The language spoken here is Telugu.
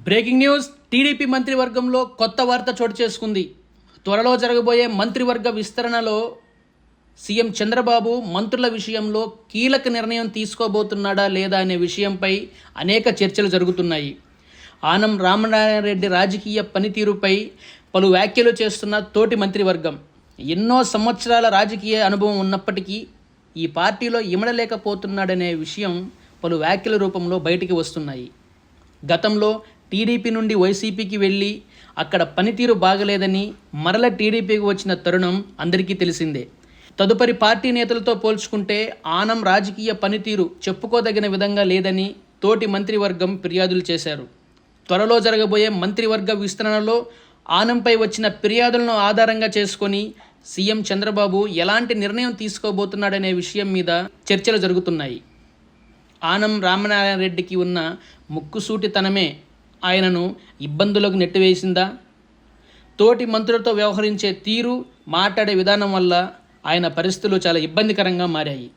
Breaking news. టీడీపీ మంత్రివర్గంలో కొత్త వార్త చోటు చేసుకుంది. త్వరలో జరగబోయే మంత్రివర్గ విస్తరణలో సీఎం చంద్రబాబు మంత్రుల విషయంలో కీలక నిర్ణయం తీసుకోబోతున్నాడా లేదా అనే విషయంపై అనేక చర్చలు జరుగుతున్నాయి. ఆనం రామనారాయణ రెడ్డి రాజకీయ పనితీరుపై పలు వ్యాఖ్యలు చేస్తున్న తోటి మంత్రివర్గం ఎన్నో సంవత్సరాల రాజకీయ అనుభవం ఉన్నప్పటికీ ఈ పార్టీలో ఇమడలేకపోతున్నాడనే విషయం పలు వ్యాఖ్యల రూపంలో బయటికి వస్తున్నాయి. గతంలో టీడీపీ నుండి వైసీపీకి వెళ్ళి అక్కడ పనితీరు బాగలేదని మరల టీడీపీకి వచ్చిన తరుణం అందరికీ తెలిసిందే. తదుపరి పార్టీ నేతలతో పోల్చుకుంటే ఆనం రాజకీయ పనితీరు చెప్పుకోదగిన విధంగా లేదని తోటి మంత్రివర్గం ఫిర్యాదులు చేశారు. త్వరలో జరగబోయే మంత్రివర్గ విస్తరణలో ఆనంపై వచ్చిన ఫిర్యాదులను ఆధారంగా చేసుకొని సీఎం చంద్రబాబు ఎలాంటి నిర్ణయం తీసుకోబోతున్నాడనే విషయం మీద చర్చలు జరుగుతున్నాయి. ఆనం రామనారాయణ రెడ్డికి ఉన్న ముక్కుసూటితనమే ఆయనను ఇబ్బందులకు నెట్టివేసిందా? తోటి మంత్రులతో వ్యవహరించే తీరు, మాట్లాడే విధానం వల్ల ఆయన పరిస్థితులు చాలా ఇబ్బందికరంగా మారాయి.